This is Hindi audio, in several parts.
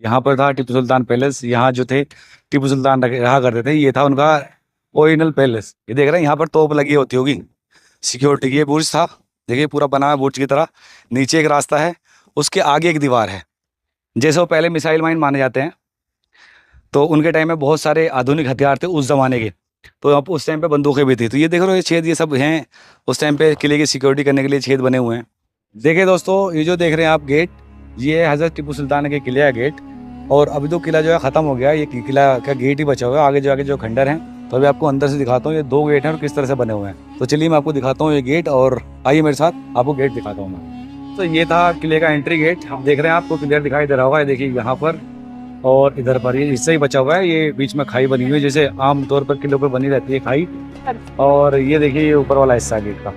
यहाँ पर था टीपू सुल्तान पैलेस। यहाँ जो थे टीपू सुल्तान रहा करते थे, ये था उनका ओरिजिनल पैलेस। ये देख रहे हैं यहाँ पर तोप लगी होती होगी सिक्योरिटी की। ये बुर्ज था, देखिए पूरा बना हुआ है बुर्ज की तरह। नीचे एक रास्ता है, उसके आगे एक दीवार है। जैसे वो पहले मिसाइल माइन माने जाते हैं, तो उनके टाइम में बहुत सारे आधुनिक हथियार थे उस जमाने के। तो अब उस टाइम पे बंदूकें भी थी। तो ये देख रहे हो ये छेद, ये सब हैं उस टाइम पे किले की सिक्योरिटी करने के लिए छेद बने हुए हैं। देखिए दोस्तों, ये जो देख रहे हैं आप गेट, ये है हजरत टीपू सुल्तान के किले का गेट। और अभी तो किला जो है ख़त्म हो गया, ये किला का गेट ही बचा हुआ है। आगे जो खंडर हैं, तो अभी आपको अंदर से दिखाता हूँ। ये 2 गेट हैं और किस तरह से बने हुए हैं। तो चलिए मैं आपको दिखाता हूँ ये गेट, और आइए मेरे साथ, आपको गेट दिखाता हूँ मैं। तो ये था किले का एंट्री गेट। आप देख रहे हैं, आपको क्लियर दिखाई दे रहा होगा। ये देखिए यहाँ पर और इधर पर, ये हिस्सा ही बचा हुआ है। ये बीच में खाई बनी हुई है, जैसे आमतौर पर किलों पर बनी रहती है खाई। और ये देखिए ये ऊपर वाला हिस्सा गेट का,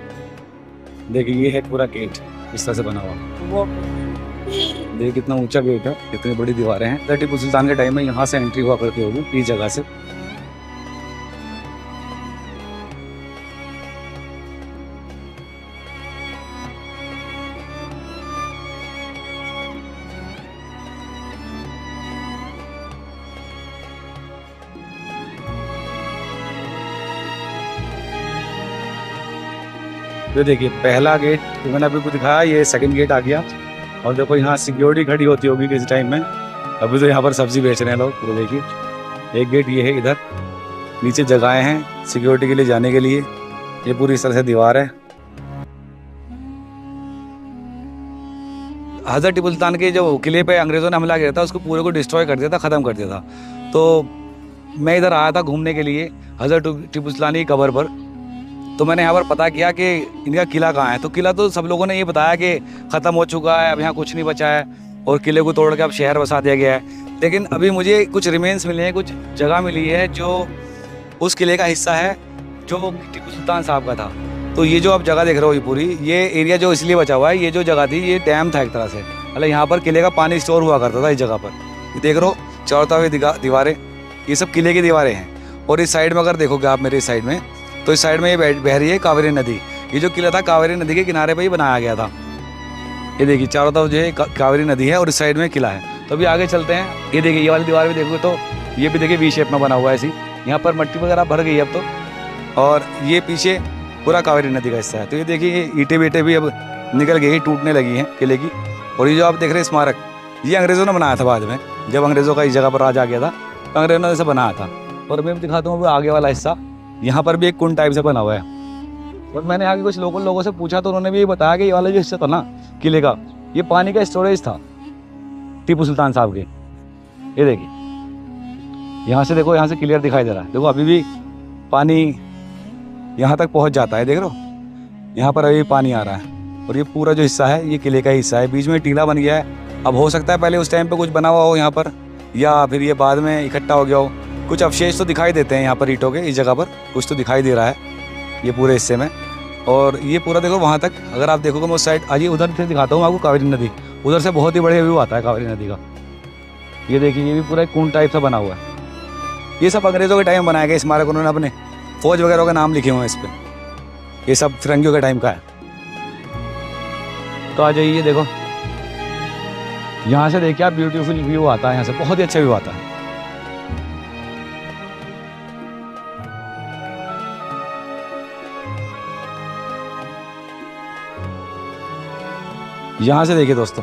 देखिए ये है पूरा गेट इस तरह से बना हुआ। देखिए कितना ऊंचा गेट है, कितनी बड़ी दीवारें हैं। टीपू सुल्तान के टाइम में यहाँ से एंट्री हुआ करती होगी इस जगह से। ये देखिए पहला गेट जो मैंने अभी को दिखाया, ये सेकंड गेट आ गया। और देखो यहाँ सिक्योरिटी खड़ी होती होगी किसी टाइम में। अभी तो यहाँ पर सब्जी बेच रहे हैं लोग। तो देखिए एक गेट ये है, इधर नीचे जगहें हैं सिक्योरिटी के लिए जाने के लिए। ये पूरी इस तरह से दीवार है। हजरत टीपू सुल्तान के जो किले पे अंग्रेज़ों ने हमला किया था, उसको पूरे को डिस्ट्रॉय कर दिया था, ख़त्म कर दिया था। तो मैं इधर आया था घूमने के लिए हजरत टीपू सुल्तान की कब्र पर। तो मैंने यहाँ पर पता किया कि इनका किला कहाँ है। तो किला तो सब लोगों ने ये बताया कि ख़त्म हो चुका है, अब यहाँ कुछ नहीं बचा है, और किले को तोड़ के अब शहर बसा दिया गया है। लेकिन अभी मुझे कुछ रिमेन्स मिले हैं, कुछ जगह मिली है जो उस किले का हिस्सा है जो टीपू सुल्तान साहब का था। तो ये जो आप जगह देख रहे हो, ये पूरी ये एरिया जो इसलिए बचा हुआ है, ये जो जगह थी ये डैम था एक तरह से। मतलब यहाँ पर किले का पानी स्टोर हुआ करता था इस जगह पर। ये देख रहे हो चारों तरफ दीवारें, ये सब किले की दीवारें हैं। और इस साइड में अगर देखोगे आप मेरे इस साइड में, तो इस साइड में ये बह रही है कावेरी नदी। ये जो किला था कावेरी नदी के किनारे पर ही बनाया गया था। ये देखिए चारों तरफ जो है कावेरी नदी है और इस साइड में किला है। तो अभी आगे चलते हैं। ये देखिए ये वाली दीवार भी देखोगे तो ये भी देखिए वी शेप में बना हुआ है ऐसी। यहाँ पर मट्टी वगैरह भर गई है अब तो। और ये पीछे पूरा कावेरी नदी का हिस्सा है। तो ये देखिए ईंटें बीटें भी अब निकल गई, टूटने लगी हैं किले की। और ये जो आप देख रहे हैं स्मारक, ये अंग्रेज़ों ने बनाया था बाद में, जब अंग्रेज़ों का इस जगह पर राज आ गया था तो अंग्रेज़ों ने इसे बनाया था। और मैं दिखाता हूँ आगे वाला हिस्सा, यहाँ पर भी एक कुंड टाइप से बना हुआ है। और मैंने आगे कुछ लोकल लोगों से पूछा तो उन्होंने भी ये बताया कि ये वाला जो हिस्सा था ना किले का, ये पानी का स्टोरेज था टीपू सुल्तान साहब के। ये देखिए यहाँ से देखो, यहाँ से क्लियर दिखाई दे रहा है। देखो अभी भी पानी यहाँ तक पहुँच जाता है, देख रहे हो यहाँ पर अभी पानी आ रहा है। और ये पूरा जो हिस्सा है ये किले का हिस्सा है। बीच में टीला बन गया है। अब हो सकता है पहले उस टाइम पे कुछ बना हुआ हो यहाँ पर, या फिर ये बाद में इकट्ठा हो गया हो। कुछ अवशेष तो दिखाई देते हैं यहाँ पर ईंटों के, इस जगह पर कुछ तो दिखाई दे रहा है ये पूरे हिस्से में। और ये पूरा देखो वहाँ तक अगर आप देखोगे मैं उस साइड, आइए उधर से दिखाता हूँ आपको कावेरी नदी। उधर से बहुत ही बढ़िया व्यू आता है कावेरी नदी का। ये देखिए ये भी पूरा एक कुंड टाइप से बना हुआ है। ये सब अंग्रेज़ों के टाइम बनाया गया स्मारक, उन्होंने अपने फौज वगैरह का नाम लिखे हुए हैं इस पर। ये सब फिरंगियों के टाइम का है। तो आ जाइए देखो, यहाँ से देखिए आप, ब्यूटीफुल व्यू आता है यहाँ से, बहुत ही अच्छा व्यू आता है। यहाँ से देखिए दोस्तों,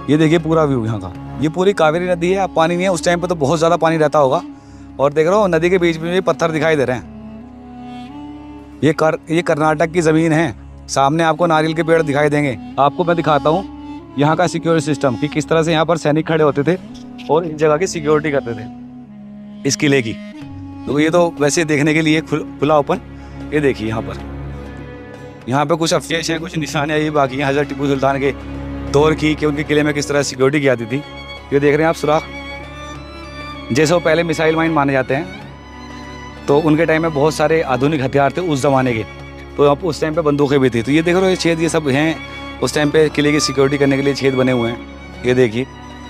ये देखिए पूरा व्यू यहाँ का। ये पूरी कावेरी नदी है। अब पानी नहीं है, उस टाइम पे तो बहुत ज़्यादा पानी रहता होगा। और देख रहे हो नदी के बीच में भी पत्थर दिखाई दे रहे हैं। ये कर्नाटक की ज़मीन है। सामने आपको नारियल के पेड़ दिखाई देंगे। आपको मैं दिखाता हूँ यहाँ का सिक्योरिटी सिस्टम, कि किस तरह से यहाँ पर सैनिक खड़े होते थे और इस जगह की सिक्योरिटी करते थे इस किले की। तो ये तो वैसे देखने के लिए खुला ओपन। ये देखिए यहाँ पे कुछ अवशेष हैं, कुछ निशानियाँ ये बाकी हैं हज़रत टीपू सुल्तान के दौर की, कि उनके किले में किस तरह सिक्योरिटी की जाती थी। ये देख रहे हैं आप सुराख, जैसे वो पहले मिसाइल माइन माने जाते हैं। तो उनके टाइम में बहुत सारे आधुनिक हथियार थे उस ज़माने के। तो अब उस टाइम पे बंदूकें भी थी। तो ये देख रहे हो ये छेद, ये सब हैं उस टाइम पे किले की सिक्योरिटी करने के लिए छेद बने हुए हैं। ये देखिए।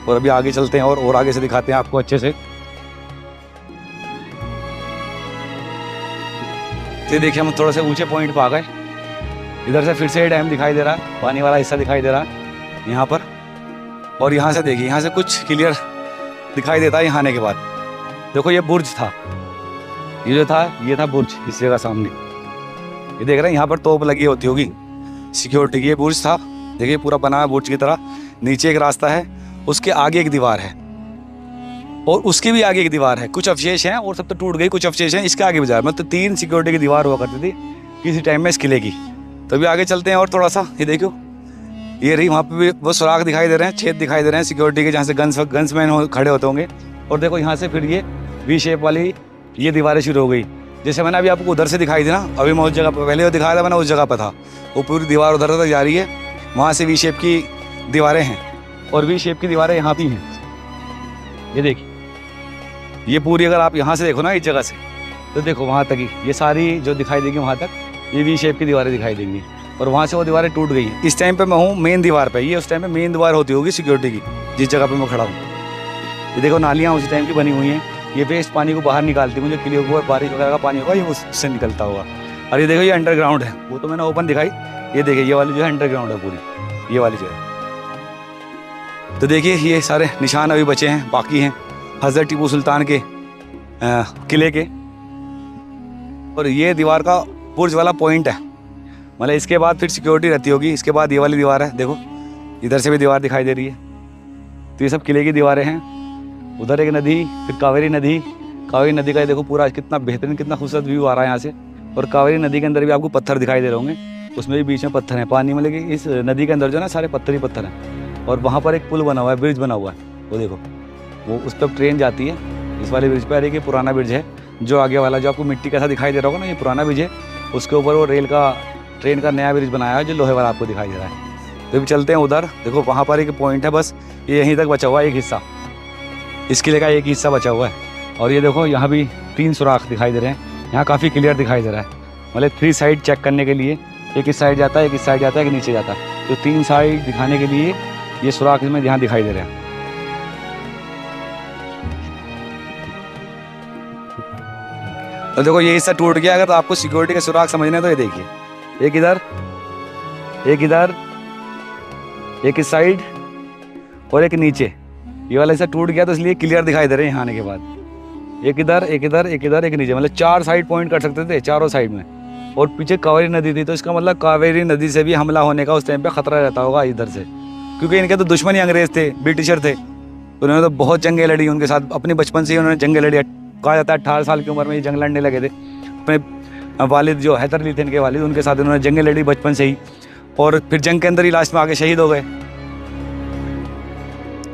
और अभी आगे चलते हैं और आगे से दिखाते हैं आपको अच्छे से। ये देखिए हम थोड़ा सा ऊंचे पॉइंट पर आ गए। इधर से फिर से डैम दिखाई दे रहा है, पानी वाला हिस्सा दिखाई दे रहा है यहाँ पर। और यहाँ से देखिए, यहाँ से कुछ क्लियर दिखाई देता है यहाँ आने के बाद। देखो ये बुर्ज था, ये जो था ये था बुर्ज इस जगह सामने। ये देख रहे हैं यहाँ पर तोप लगी होती होगी सिक्योरिटी की। ये बुर्ज था, देखिए पूरा बना है बुर्ज की तरह। नीचे एक रास्ता है, उसके आगे एक दीवार है और उसके भी आगे एक दीवार है। कुछ अवशेष हैं और सब तो टूट गई, कुछ अवशेष हैं इसके आगे भी जा रहा है। मतलब 3 सिक्योरिटी की दीवार हुआ करती थी किसी टाइम में इस किले की। तो अभी आगे चलते हैं और थोड़ा सा। ये देखो ये रही, वहाँ पे भी वो सुराग दिखाई दे रहे हैं, छेद दिखाई दे रहे हैं सिक्योरिटी के, जहाँ से गन्समैन खड़े होते होंगे। और देखो यहाँ से फिर ये वी शेप वाली ये दीवारें शुरू हो गई। जैसे मैंने अभी आपको उधर से दिखाई दी ना, अभी मैं उस जगह पर पहले वो दिखाया था, मैंने उस जगह पर था। वो पूरी दीवार उधर तक जा रही है, वहाँ से वी शेप की दीवारें हैं और वी शेप की दीवारें यहाँ भी हैं। ये देखिए ये पूरी, अगर आप यहाँ से देखो ना इस जगह से, तो देखो वहाँ तक ही ये सारी जो दिखाई देगी, वहाँ तक ये वी शेप की दीवारें दिखाई देंगी। और वहाँ से वो दीवारें टूट गई हैं। इस टाइम पे मैं हूँ मेन दीवार पे। ये उस टाइम पे मेन दीवार होती होगी सिक्योरिटी की, जिस जगह पे मैं खड़ा हूँ। ये देखो नालियाँ उसी टाइम की बनी हुई हैं। ये वेस्ट पानी को बाहर निकालती है, मुझे क्लियर हुआ बारिश वगैरह का पानी होगा ये उससे निकलता होगा। और ये देखो ये अंडरग्राउंड है, वो तो मैंने ओपन दिखाई। ये देखिए ये वाली जो है अंडरग्राउंड है पूरी, ये वाली जो है। तो देखिए ये सारे निशान अभी बचे हैं, बाकी हैं हज़रत टीपू सुल्तान के किले के। और ये दीवार का बुर्ज वाला पॉइंट है, मतलब इसके बाद फिर सिक्योरिटी रहती होगी। इसके बाद ये वाली दीवार है, देखो इधर से भी दीवार दिखाई दे रही है। तो ये सब किले की दीवारें हैं। उधर एक नदी, फिर कावेरी नदी। कावेरी नदी का देखो पूरा कितना बेहतरीन, कितना खूबसूरत व्यू आ रहा है यहाँ से। और कावेरी नदी के अंदर भी आपको पत्थर दिखाई दे रहे होंगे, उसमें भी बीच में पत्थर हैं पानी में, लेकिन इस नदी के अंदर जो है ना सारे पत्थर ही पत्थर हैं। और वहाँ पर एक पुल बना हुआ है, ब्रिज बना हुआ है, वो देखो वो उस पर ट्रेन जाती है इस वाले ब्रिज पर। एक पुराना ब्रिज है, जो आगे वाला जो आपको मिट्टी का सा दिखाई दे रहा होगा ना, ये पुराना ब्रिज है। उसके ऊपर वो ट्रेन का नया ब्रिज बनाया है जो लोहे वाला आपको दिखाई दे रहा है। तो भी चलते हैं उधर, देखो वहाँ पर एक पॉइंट है, बस ये यहीं तक बचा हुआ है एक हिस्सा, इस किले का एक हिस्सा बचा हुआ है। और ये देखो यहाँ भी 3 सुराख दिखाई दे रहे हैं, यहाँ काफ़ी क्लियर दिखाई दे रहा है। मतलब 3 साइड चेक करने के लिए, एक इस साइड जाता है, एक इस साइड जाता है, एक नीचे जाता है। तो 3 साइड दिखाने के लिए ये सुराख इसमें यहाँ दिखाई दे रहे हैं। तो देखो ये हिस्सा टूट गया। अगर तो आपको सिक्योरिटी के सुराख समझने तो ये देखिए, एक इधर, एक इधर, एक इस साइड और एक नीचे। ये वाला हिस्सा टूट गया तो इसलिए क्लियर दिखाई दे रहे हैं यहाँ आने के बाद। एक इधर, एक इधर, एक इधर, एक नीचे, मतलब 4 साइड पॉइंट कर सकते थे चारों साइड में। और पीछे कावेरी नदी थी, तो इसका मतलब कावेरी नदी से भी हमला होने का उस टाइम पे खतरा रहता होगा इधर से, क्योंकि इनके तो दुश्मन ही अंग्रेज थे, ब्रिटिशर थे। उन्होंने तो बहुत जंगें लड़ी उनके साथ, अपने बचपन से ही उन्होंने जंगें लड़ी। कहा जाता है 18 साल की उम्र में ये जंग लड़ने लगे थे। अपने वालिद जो हैदर अली थे इनके वालिद, उनके साथ उन्होंने जंगें लड़ी बचपन से ही, और फिर जंग के अंदर ही लास्ट में आके शहीद हो गए।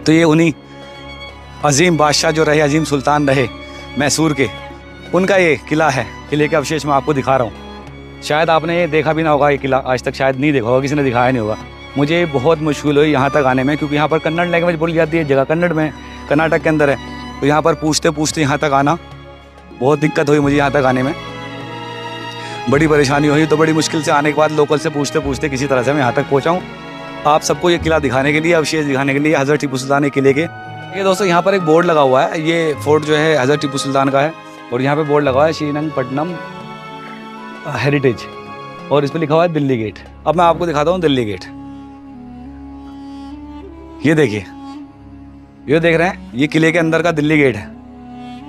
तो ये उन्हीं अजीम बादशाह जो रहे, अजीम सुल्तान रहे मैसूर के, उनका ये किला है। किले के अवशेष मैं आपको दिखा रहा हूँ। शायद आपने ये देखा भी ना होगा, ये किला आज तक शायद नहीं देखा होगा, किसी ने दिखाया नहीं होगा। मुझे बहुत मुश्किल हुई यहाँ तक आने में, क्योंकि यहाँ पर कन्नड़ लैंग्वेज बोली जाती है, जगह कन्नड़ में, कर्नाटक के अंदर है। तो यहाँ पर पूछते पूछते यहाँ तक आना बहुत दिक्कत हुई मुझे। यहाँ तक आने में बड़ी परेशानी हुई, तो बड़ी मुश्किल से आने के बाद लोकल से पूछते पूछते किसी तरह से मैं यहाँ तक पहुँचा हूँ, आप सबको ये किला दिखाने के लिए, अवशेष दिखाने के लिए, हज़रत टीपू सुल्तान के किले के। ये दोस्तों यहाँ पर एक बोर्ड लगा हुआ है, ये फोर्ट जो है हज़रत टीपू सुल्तान का है। और यहाँ पे बोर्ड लगा हुआ है श्रीरंगपट्टनम हेरिटेज, और इस पर लिखा हुआ है दिल्ली गेट। अब मैं आपको दिखाता हूँ दिल्ली गेट। ये देखिए, ये देख रहे हैं, ये किले के अंदर का दिल्ली गेट है।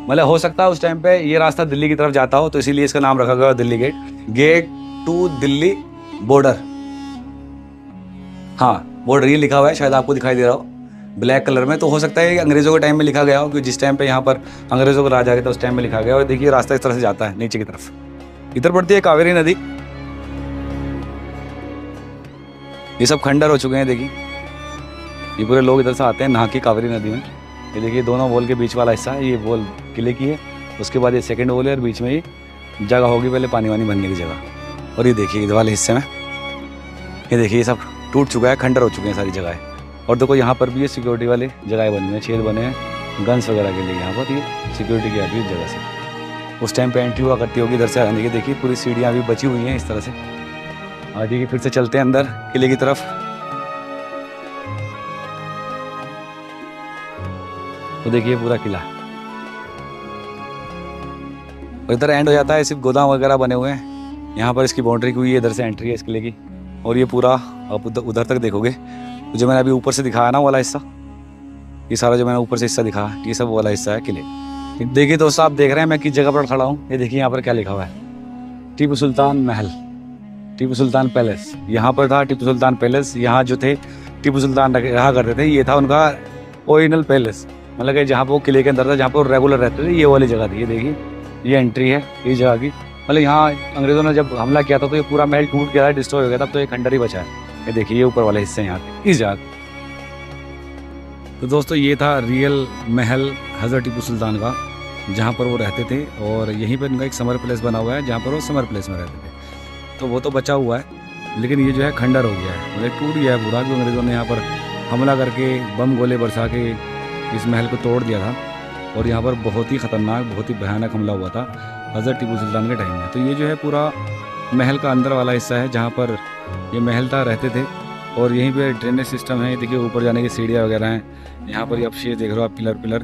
मतलब हो सकता है उस टाइम पे ये रास्ता दिल्ली की तरफ जाता हो, तो इसीलिए इसका नाम रखा गया Delhi gate. Gate to Delhi border, हाँ बॉर्डर ये लिखा हुआ है, शायद आपको दिखाई दे रहा हो ब्लैक कलर में। तो हो सकता है अंग्रेजों के टाइम में लिखा गया हो, क्योंकि जिस टाइम पे यहाँ पर अंग्रेजों का राज आ गया था उस टाइम में लिखा गया। और देखिए रास्ता इस तरह से जाता है नीचे की तरफ, इधर पड़ती है कावेरी नदी। ये सब खंडर हो चुके हैं, देखिए ये पूरे लोग इधर से आते हैं नहा के कावेरी नदी में। ये देखिए दोनों वॉल के बीच वाला हिस्सा है, ये वॉल किले की है, उसके बाद ये सेकंड वॉल है, और बीच में ये जगह होगी पहले पानी वानी भरने की जगह। और ये देखिए इधर वाले हिस्से में, ये देखिए ये सब टूट चुका है, खंडर हो चुके हैं सारी जगहें। और देखो यहाँ पर भी ये सिक्योरिटी वाले जगह बनी हैं, छेद बने हैं गन्स वगैरह के लिए। यहाँ पर ये सिक्योरिटी की आती है इस जगह से, उस टाइम पे एंट्री हुआ करती होगी इधर से आने की। देखिए पूरी सीढ़ियाँ भी बची हुई हैं इस तरह से। और देखिए फिर से चलते हैं अंदर किले की तरफ। तो देखिए पूरा किला, और इधर एंड हो जाता है, सिर्फ गोदाम वगैरह बने हुए हैं। यहाँ पर इसकी बाउंड्री की हुई है, इधर से एंट्री है इस किले की। और ये पूरा आप उधर तक देखोगे, तो जो मैंने अभी ऊपर से दिखाया ना वाला हिस्सा, ये सारा जो मैंने ऊपर से हिस्सा दिखा, ये सब वाला हिस्सा है किले। देखिए दोस्तों, आप देख रहे हैं मैं किस जगह पर खड़ा हूँ। ये देखिए यहाँ पर क्या लिखा हुआ है, टीपू सुल्तान महल, टीपू सुल्तान पैलेस। यहाँ पर था टीपू सुल्तान पैलेस। यहाँ जो थे टीपू सुल्तान रहा करते थे, ये था उनका ओरिजिनल पैलेस, मतलब कि जहाँ पर वो किले के अंदर था, जहाँ पर वो रेगुलर रहते थे। ये वाली जगह थी, ये देखिए ये एंट्री है इस जगह की। मतलब यहाँ अंग्रेज़ों ने जब हमला किया था तो ये पूरा महल टूट गया था, डिस्ट्रॉय हो गया था, तो ये खंडर ही बचा है। ये देखिए ये ऊपर वाले हिस्से यहाँ के इस जगह। तो दोस्तों ये था रियल महल हज़रत टीपू सुल्तान का, जहाँ पर वो रहते थे। और यहीं पर उनका एक समर प्लेस बना हुआ है, जहाँ पर वो समर प्लेस में रहते थे। तो वो तो बचा हुआ है, लेकिन ये जो है खंडर हो गया है, मतलब टूट गया है पूरा। जो अंग्रेज़ों ने यहाँ पर हमला करके बम गोले बरसा के इस महल को तोड़ दिया था। और यहाँ पर बहुत ही ख़तरनाक, बहुत ही भयानक हमला हुआ था हज़रत टीपू सुल्तान के टाइम में। तो ये जो है पूरा महल का अंदर वाला हिस्सा है, जहाँ पर ये महल था, रहते थे। और यहीं पे ड्रेनेज सिस्टम है, देखिए ऊपर जाने की सीढ़ियाँ वगैरह हैं। यहाँ पर ये आप शेर देख रहे हो आप, पिलर।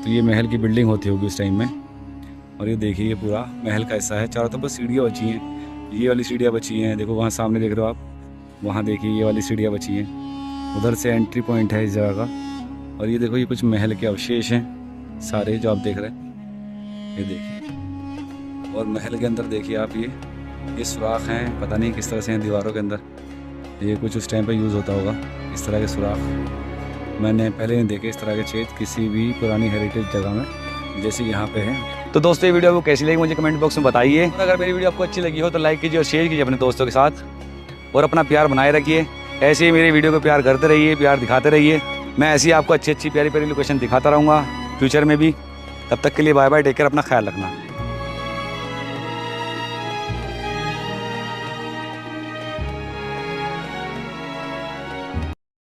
तो ये महल की बिल्डिंग होती होगी उस टाइम में। और ये देखिए ये पूरा महल का हिस्सा है, चारों तरफ बस सीढ़ियाँ बची हैं। ये वाली सीढ़ियाँ बची हैं, देखो वहाँ सामने देख रहे हो आप, वहाँ देखिए ये वाली सीढ़ियाँ बची हैं। उधर से एंट्री पॉइंट है इस जगह का। और ये देखो ये कुछ महल के अवशेष हैं सारे जो आप देख रहे हैं, ये देखिए। और महल के अंदर देखिए आप, ये सुराख हैं, पता नहीं किस तरह से हैं दीवारों के अंदर। ये कुछ उस टाइम पे यूज़ होता होगा इस तरह के सुराख। मैंने पहले नहीं देखे इस तरह के छेद किसी भी पुरानी हेरिटेज जगह में, जैसे यहाँ पे है। तो दोस्तों ये वीडियो आपको कैसी लगी मुझे कमेंट बॉक्स में बताइए। अगर मेरी वीडियो आपको अच्छी लगी हो तो लाइक कीजिए और शेयर कीजिए अपने दोस्तों के साथ। और अपना प्यार बनाए रखिए, ऐसे ही मेरी वीडियो को प्यार करते रहिए, प्यार दिखाते रहिए। मैं ऐसी आपको अच्छी अच्छी प्यारी प्यारी लोकेशन दिखाता रहूँगा फ्यूचर में भी। तब तक के लिए बाय बाय, टेक केयर, अपना ख्याल रखना।